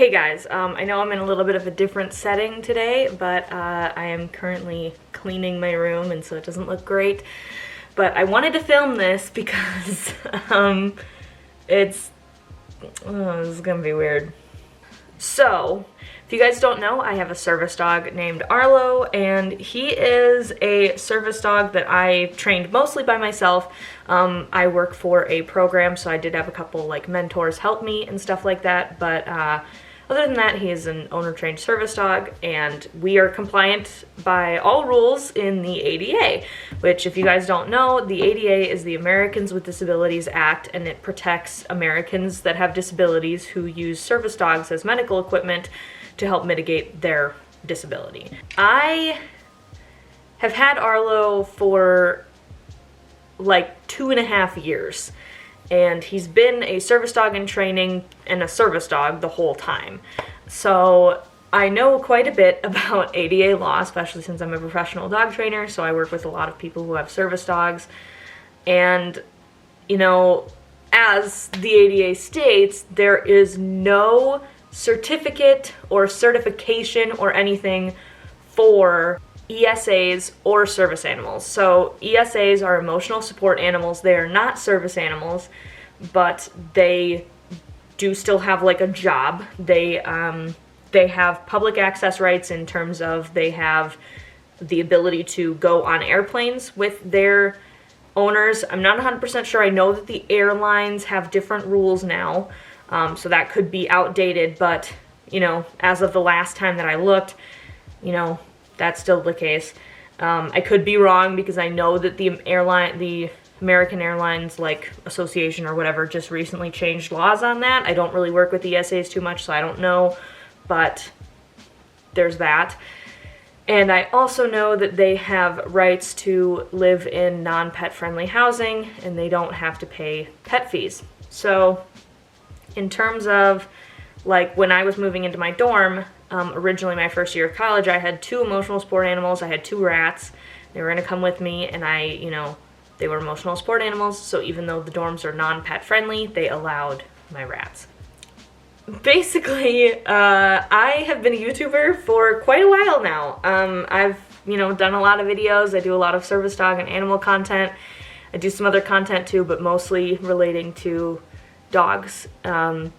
Hey guys, I know I'm in a little bit of a different setting today, but I am currently cleaning my room and so it doesn't look great. But I wanted to film this because this is gonna be weird. So, if you guys don't know, I have a service dog named Arlo, and he is a service dog that I trained mostly by myself. I work for a program, so I did have a couple like mentors help me and stuff like that, but other than that, he is an owner-trained service dog, and we are compliant by all rules in the ADA, which, if you guys don't know, the ADA is the Americans with Disabilities Act, and it protects Americans that have disabilities who use service dogs as medical equipment to help mitigate their disability. I have had Arlo for like 2.5 years. And he's been a service dog in training and a service dog the whole time. So I know quite a bit about ADA law, especially since I'm a professional dog trainer, so I work with a lot of people who have service dogs. And, you know, as the ADA states, there is no certificate or certification or anything for ESAs or service animals. So ESAs are emotional support animals. They are not service animals, but they do still have like a job. They have public access rights in terms of they have the ability to go on airplanes with their owners. I'm not 100% sure. I know that the airlines have different rules now, so that could be outdated, but you know, as of the last time that I looked, you know, that's still the case. I could be wrong because I know that the American Airlines like Association or whatever just recently changed laws on that. I don't really work with the ESAs too much, so I don't know, but there's that. And I also know that they have rights to live in non-pet friendly housing and they don't have to pay pet fees. So in terms of like when I was moving into my dorm, originally my first year of college, I had 2 emotional support animals. I had 2 rats. They were gonna come with me, and they were emotional support animals, so even though the dorms are non-pet friendly, they allowed my rats. Basically, I have been a YouTuber for quite a while now. I've, done a lot of videos. I do a lot of service dog and animal content. I do some other content too, but mostly relating to dogs. And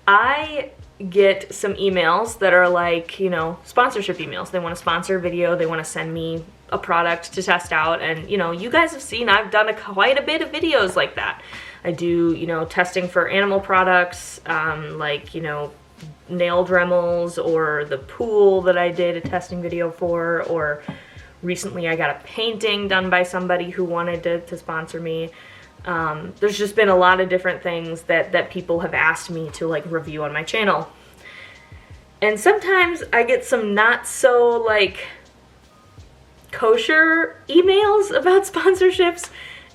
I get some emails that are like, sponsorship emails. They want to sponsor a video, they want to send me a product to test out, and you guys have seen I've done quite a bit of videos like that. I do, testing for animal products, like, nail Dremels, or the pool that I did a testing video for, or recently I got a painting done by somebody who wanted to sponsor me. There's just been a lot of different things that people have asked me to like review on my channel. And sometimes I get some not so like kosher emails about sponsorships,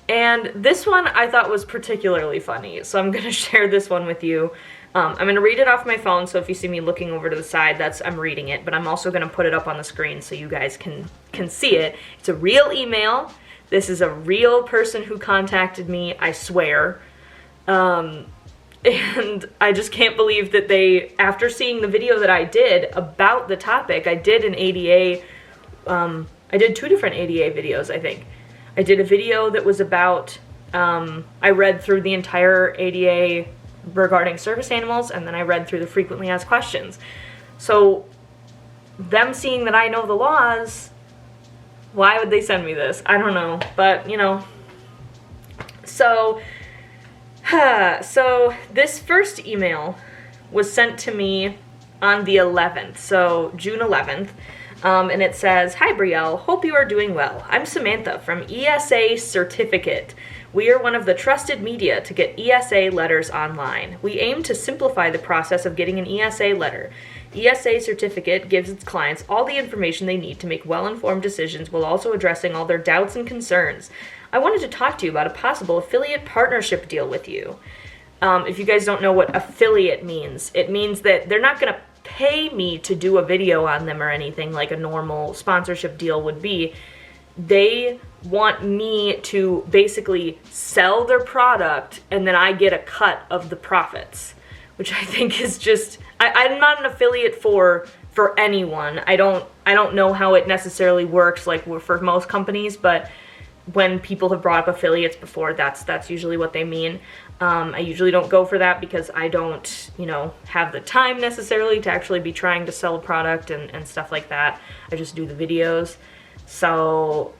and this one I thought was particularly funny, so I'm gonna share this one with you. I'm gonna read it off my phone, so if you see me looking over to the side, I'm reading it, but I'm also gonna put it up on the screen so you guys can see it. It's a real email. This is a real person who contacted me, I swear. And I just can't believe that they, after seeing the video that I did about the topic, I did an ADA, I did 2 different ADA videos, I think. I did a video that was about, I read through the entire ADA regarding service animals, and then I read through the frequently asked questions. So, them seeing that I know the laws, why would they send me this? I don't know, but So this first email was sent to me on the 11th, so June 11th, and it says, "Hi Brielle, hope you are doing well. I'm Samantha from ESA Certificate. We are one of the trusted media to get ESA letters online. We aim to simplify the process of getting an ESA letter. ESA Certificate gives its clients all the information they need to make well-informed decisions while also addressing all their doubts and concerns. I wanted to talk to you about a possible affiliate partnership deal with you." If you guys don't know what affiliate means, it means that they're not going to pay me to do a video on them or anything like a normal sponsorship deal would be. they want me to basically sell their product and then I get a cut of the profits, which I think is just, I'm not an affiliate for anyone. I don't know how it necessarily works like for most companies, but when people have brought up affiliates before, that's usually what they mean. I usually don't go for that because I don't, have the time necessarily to actually be trying to sell a product and stuff like that. I just do the videos. So,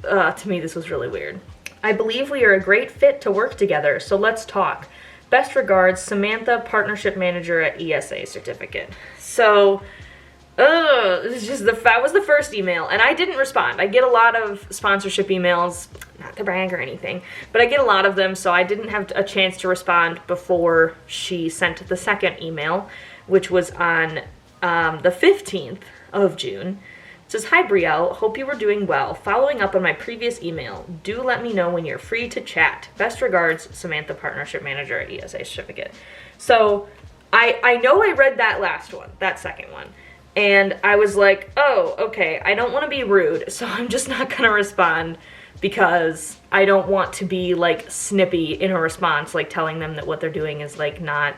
to me, this was really weird. I believe we are a great fit to work together, so let's talk. Best regards, Samantha, Partnership Manager at ESA Certificate. So, it's just that was the first email, and I didn't respond. I get a lot of sponsorship emails, not to brag or anything, but I get a lot of them, so I didn't have a chance to respond before she sent the second email, which was on the 15th of June. It says, "Hi Brielle, hope you are doing well. Following up on my previous email, do let me know when you're free to chat. Best regards, Samantha, Partnership Manager at ESA Certificate." So I know I read that second one, and I was like, oh, okay, I don't want to be rude, so I'm just not going to respond because I don't want to be like snippy in a response, like telling them that what they're doing is like not,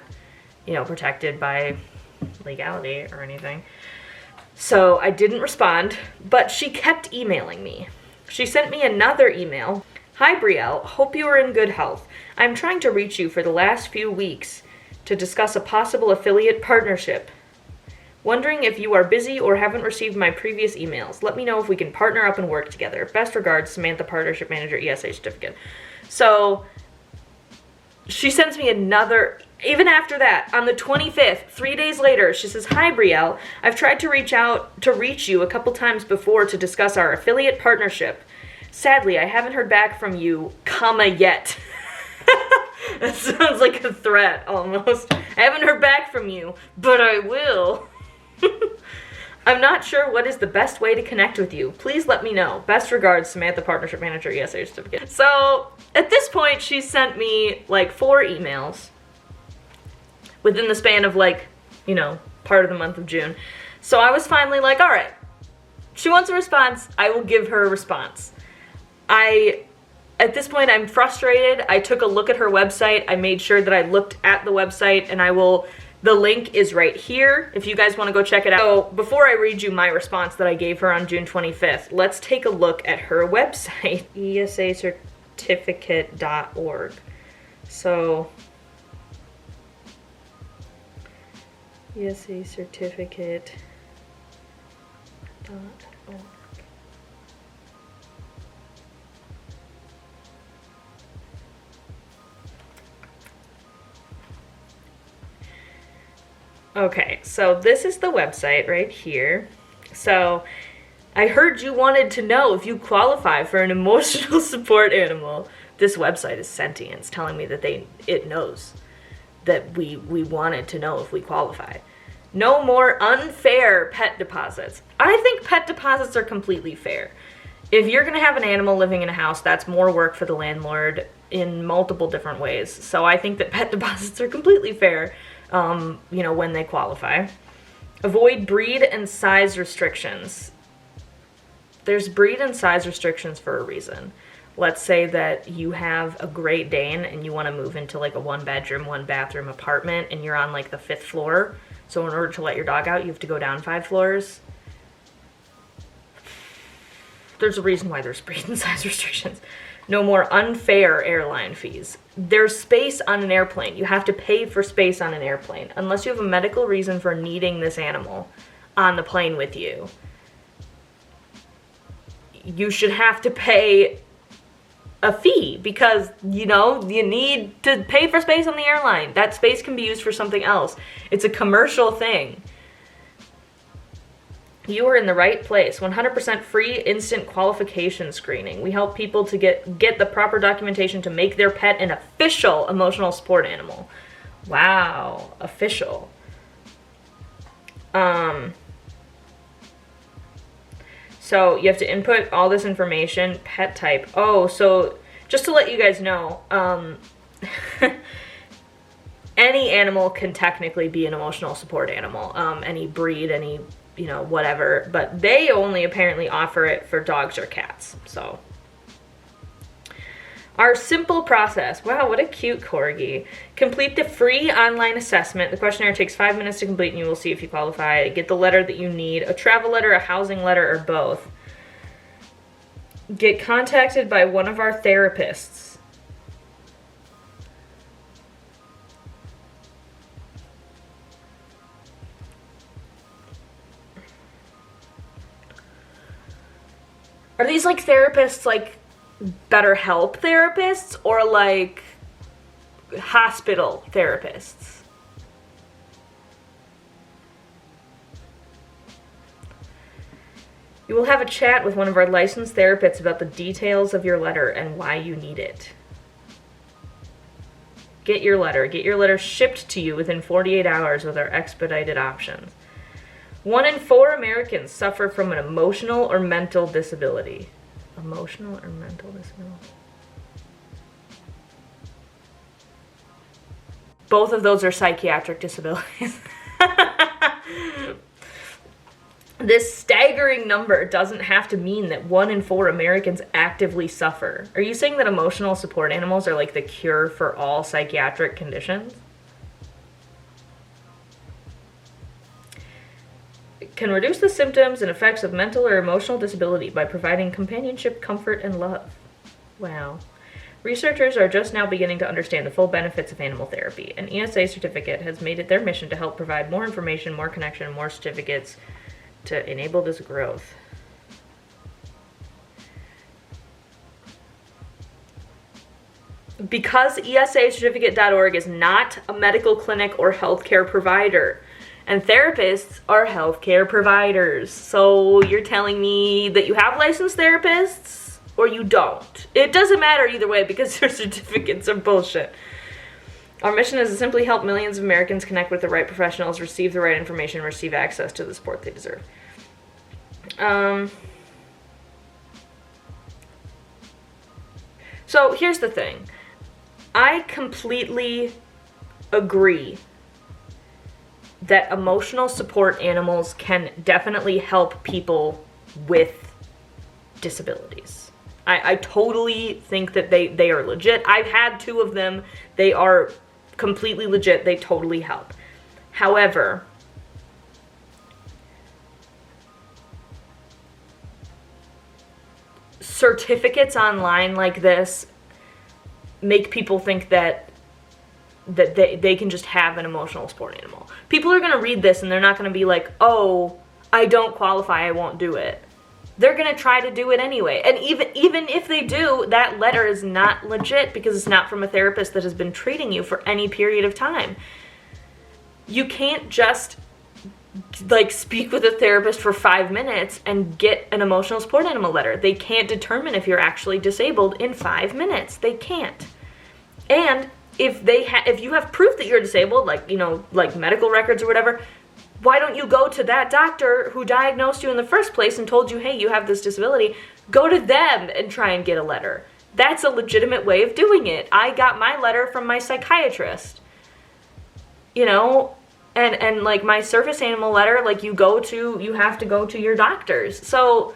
protected by legality or anything. So I didn't respond, but she kept emailing me. She sent me another email. "Hi Brielle, hope you are in good health. I'm trying to reach you for the last few weeks to discuss a possible affiliate partnership. Wondering if you are busy or haven't received my previous emails. Let me know if we can partner up and work together. Best regards, Samantha, Partnership Manager, ESA Certificate." So she sends me another, even after that, on the 25th, 3 days later, she says, "Hi Brielle, I've tried to reach you a couple times before to discuss our affiliate partnership. Sadly, I haven't heard back from you, yet." That sounds like a threat, almost. "I haven't heard back from you, but I will." "I'm not sure what is the best way to connect with you. Please let me know. Best regards, Samantha, Partnership Manager, ESA Certificate." So, at this point, she sent me, like, 4 emails within the span of, like, part of the month of June. So I was finally like, all right, she wants a response, I will give her a response. At this point, I'm frustrated. I took a look at her website. I made sure that I looked at the website, and the link is right here if you guys want to go check it out. So before I read you my response that I gave her on June 25th, let's take a look at her website, esacertificate.org. So, esacertificate.org. Okay, so this is the website right here. So, I heard you wanted to know if you qualify for an emotional support animal. This website is sentient. It's telling me that it knows that we wanted to know if we qualify. "No more unfair pet deposits." I think pet deposits are completely fair. If you're going to have an animal living in a house, that's more work for the landlord in multiple different ways. So I think that pet deposits are completely fair. When they qualify. Avoid breed and size restrictions. There's breed and size restrictions for a reason. Let's say that you have a Great Dane and you want to move into like a 1-bedroom, 1-bathroom apartment and you're on like the 5th floor. So in order to let your dog out, you have to go down 5 floors. There's a reason why there's breed and size restrictions. No more unfair airline fees. There's space on an airplane. You have to pay for space on an airplane. Unless you have a medical reason for needing this animal on the plane with you, you should have to pay a fee because, you need to pay for space on the airline. That space can be used for something else. It's a commercial thing. You are in the right place. 100% free instant qualification screening. We help people to get the proper documentation to make their pet an official emotional support animal. Wow, official. So you have to input all this information, pet type. Oh, so just to let you guys know, any animal can technically be an emotional support animal. Any breed, any whatever, but they only apparently offer it for dogs or cats. So our simple process. Wow, what a cute corgi. Complete the free online assessment. The questionnaire takes 5 minutes to complete and you will see if you qualify. Get the letter that you need, a travel letter, a housing letter, or both. Get contacted by one of our therapists. Are these like therapists, like BetterHelp therapists, or like hospital therapists? You will have a chat with one of our licensed therapists about the details of your letter and why you need it. Get your letter. Get your letter shipped to you within 48 hours with our expedited options. 1 in 4 Americans suffer from an emotional or mental disability. Emotional or mental disability? Both of those are psychiatric disabilities. This staggering number doesn't have to mean that 1 in 4 Americans actively suffer. Are you saying that emotional support animals are like the cure for all psychiatric conditions? Can reduce the symptoms and effects of mental or emotional disability by providing companionship, comfort, and love. Wow. Researchers are just now beginning to understand the full benefits of animal therapy. An ESA certificate has made it their mission to help provide more information, more connection, and more certificates to enable this growth. Because ESAcertificate.org is not a medical clinic or healthcare provider, and therapists are healthcare providers. So you're telling me that you have licensed therapists or you don't. It doesn't matter either way because their certificates are bullshit. Our mission is to simply help millions of Americans connect with the right professionals, receive the right information, and receive access to the support they deserve. So here's the thing. I completely agree that emotional support animals can definitely help people with disabilities. I totally think that they are legit. I've had 2 of them. They are completely legit. They totally help. However, certificates online like this make people think that they can just have an emotional support animal. People are going to read this and they're not going to be like, oh, I don't qualify, I won't do it. They're going to try to do it anyway. And even if they do, that letter is not legit because it's not from a therapist that has been treating you for any period of time. You can't just like speak with a therapist for 5 minutes and get an emotional support animal letter. They can't determine if you're actually disabled in 5 minutes. They can't. And if you have proof that you're disabled, like, like medical records or whatever, why don't you go to that doctor who diagnosed you in the first place and told you, hey, you have this disability? Go to them and try and get a letter. That's a legitimate way of doing it. I got my letter from my psychiatrist. And like my service animal letter, like you have to go to your doctors. So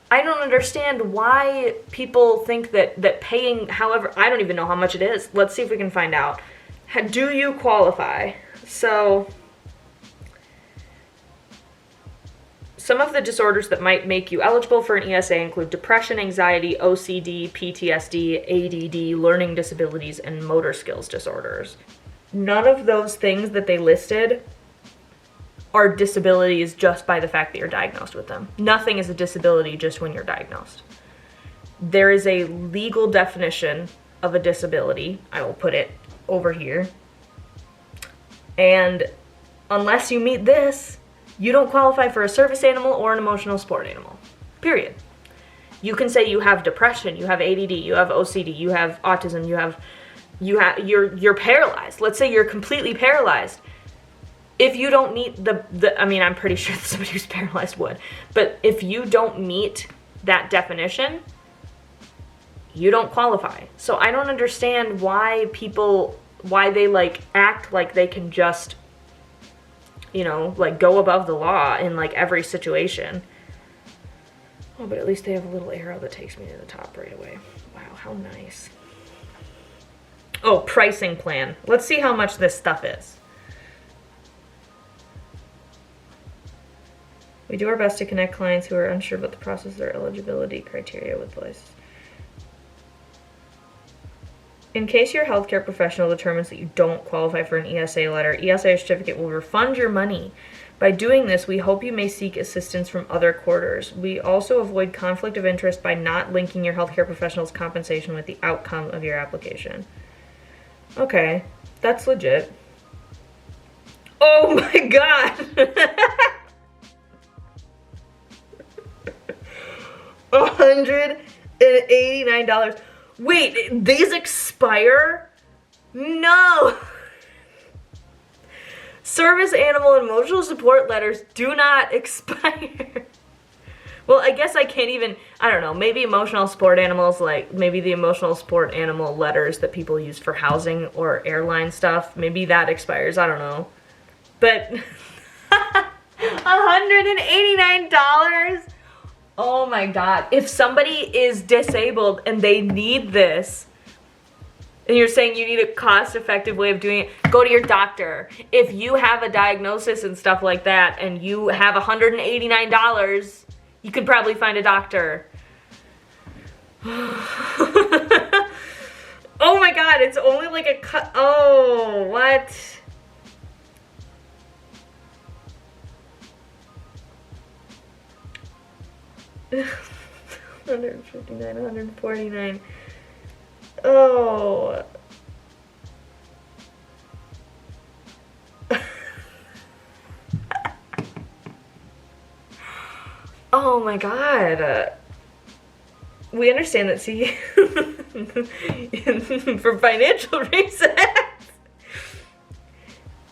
I don't understand why people think that paying, however, I don't even know how much it is. Let's see if we can find out. Do you qualify? So some of the disorders that might make you eligible for an ESA include depression, anxiety, OCD, PTSD, ADD, learning disabilities, and motor skills disorders. None of those things that they listed are disabilities just by the fact that you're diagnosed with them. Nothing is a disability just when you're diagnosed. There is a legal definition of a disability. I will put it over here. And unless you meet this, you don't qualify for a service animal or an emotional support animal. Period. You can say you have depression, you have ADD, you have OCD, you have autism, you're paralyzed. Let's say you're completely paralyzed. If you don't meet I'm pretty sure that somebody who's paralyzed would, but if you don't meet that definition, you don't qualify. So I don't understand why they like act like they can just you know, like, go above the law in, like, every situation. Oh, but at least they have a little arrow that takes me to the top right away. Wow, how nice. Oh, pricing plan. Let's see how much this stuff is. We do our best to connect clients who are unsure about the process or eligibility criteria with license. In case your healthcare professional determines that you don't qualify for an ESA letter, ESA certificate will refund your money. By doing this, we hope you may seek assistance from other quarters. We also avoid conflict of interest by not linking your healthcare professional's compensation with the outcome of your application. Okay, that's legit. Oh my god! $189. Wait, these expire? No! Service animal and emotional support letters do not expire. Well, I guess I can't even, I don't know, maybe emotional support animals, like maybe the emotional support animal letters that people use for housing or airline stuff, maybe that expires, I don't know. But $189? Oh my god. If somebody is disabled and they need this, and you're saying you need a cost-effective way of doing it, go to your doctor. If you have a diagnosis and stuff like that, and you have $189, you could probably find a doctor. Oh my god, it's only like a cut. Oh, what? $159, $149. Oh. Oh my god. We understand that, see, for financial reasons,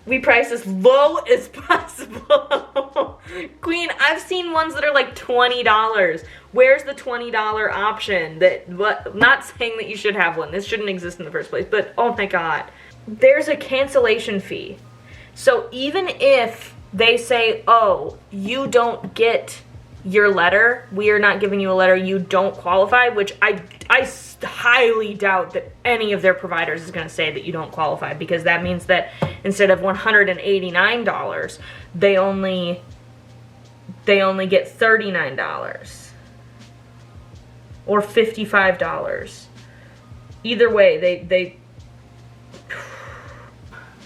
we price as low as possible. Queen, I've seen ones that are like $20. Where's the $20 option? Not saying that you should have one. This shouldn't exist in the first place, but oh my god. There's a cancellation fee. So even if they say, oh, you don't get your letter, we are not giving you a letter, you don't qualify, which I highly doubt that any of their providers is going to say that you don't qualify, because that means that instead of $189, they only get $39 or $55. Either way, they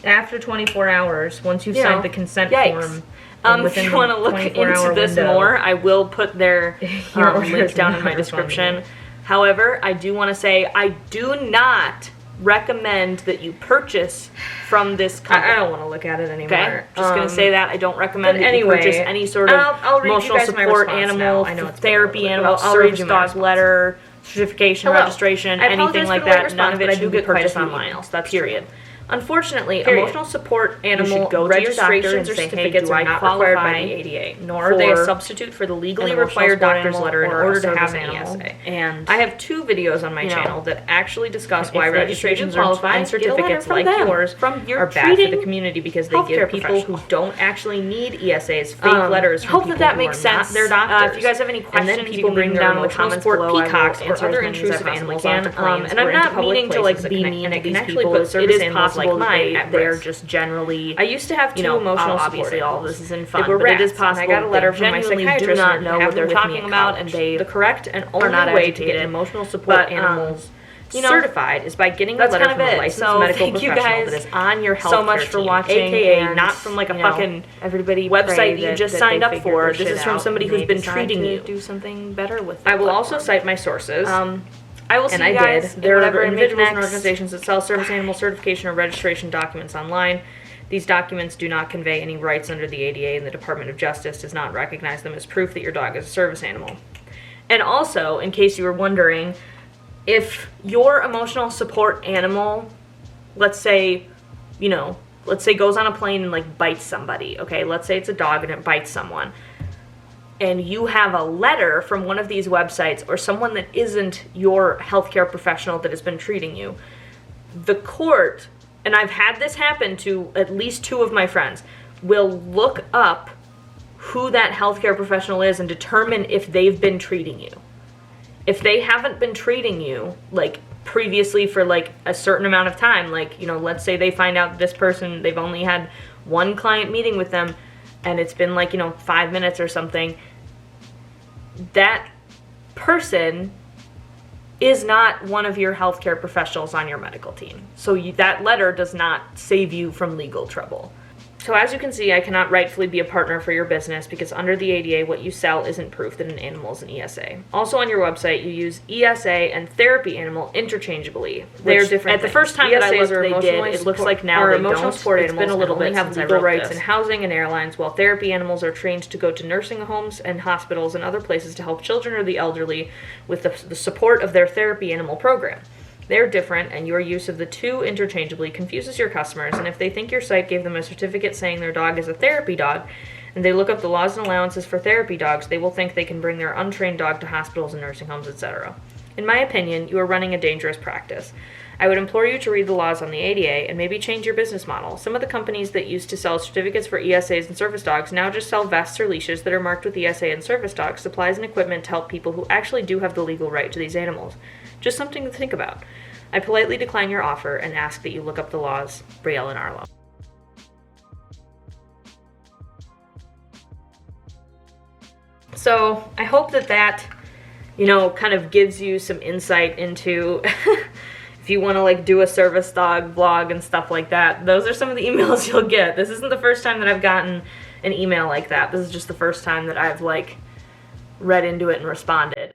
after 24 hours, once you've signed the consent form. If you want to look into this more, I will put their link down in my description. However, I do want to say I do not recommend that you purchase from this company. I don't want to look at it anymore. Okay? Just going to say that. I don't recommend that you purchase any sort of emotional support animal, therapy animal, service dog letter, certification, registration, anything like that. None of it should be purchased online. That's period. Unfortunately, emotional support animal registrations or certificates are not required by the ADA, nor are they a substitute for the legally required doctor's letter in order to have an ESA. And I have two videos on my channel that actually discuss why registrations and certificates like yours are bad for the community, because they give people who don't actually need ESAs fake letters from people that makes sense. Their doctors. If you guys have any questions, you can bring them down in the comments below. Peacocks or other intrusive animals onto planes. And I'm not meaning to like be mean to these people. It is possible like mine, they're just generally. I used to have two emotional obviously all this is in fun, but it is possible. I got a letter from my psychiatrist do not know what they're talking about, and they the correct and only way to get emotional support animals certified is by getting a letter from a licensed medical professional that is on your health so much for watching, aka not from like a fucking everybody website that you just signed up for. This is from somebody who's been treating you. Do something better with. I will also cite my sources. I will see you guys. There are individuals and organizations that sell service animal certification or registration documents online. These documents do not convey any rights under the ADA, and the Department of Justice does not recognize them as proof that your dog is a service animal. And also, in case you were wondering, if your emotional support animal, let's say goes on a plane and like bites somebody, okay? Let's say it's a dog and it bites someone, and you have a letter from one of these websites or someone that isn't your healthcare professional that has been treating you, the court, and I've had this happen to at least two of my friends, will look up who that healthcare professional is and determine if they've been treating you. If they haven't been treating you, like, previously for, like, a certain amount of time, like, you know, let's say they find out this person, they've only had one client meeting with them, and it's been, like, you know, 5 minutes or something, that person is not one of your healthcare professionals on your medical team. So that letter does not save you from legal trouble. So as you can see, I cannot rightfully be a partner for your business because under the ADA, what you sell isn't proof that an animal is an ESA. Also on your website, you use ESA and therapy animal interchangeably. They're different. At the first time that I looked, they did. It looks like now they don't. It's been a little bit since I wrote this. Legal rights in housing and airlines, while therapy animals are trained to go to nursing homes and hospitals and other places to help children or the elderly with the support of their therapy animal program. They're different, and your use of the two interchangeably confuses your customers, and if they think your site gave them a certificate saying their dog is a therapy dog, and they look up the laws and allowances for therapy dogs, they will think they can bring their untrained dog to hospitals and nursing homes, etc. In my opinion, you are running a dangerous practice. I would implore you to read the laws on the ADA and maybe change your business model. Some of the companies that used to sell certificates for ESAs and service dogs now just sell vests or leashes that are marked with ESA and service dogs, supplies and equipment to help people who actually do have the legal right to these animals. Just something to think about. I politely decline your offer and ask that you look up the laws. Brielle and Arlo. So I hope that, you know, kind of gives you some insight into if you want to, like, do a service dog vlog and stuff like that. Those are some of the emails you'll get. This isn't the first time that I've gotten an email like that. This is just the first time that I've, like, read into it and responded.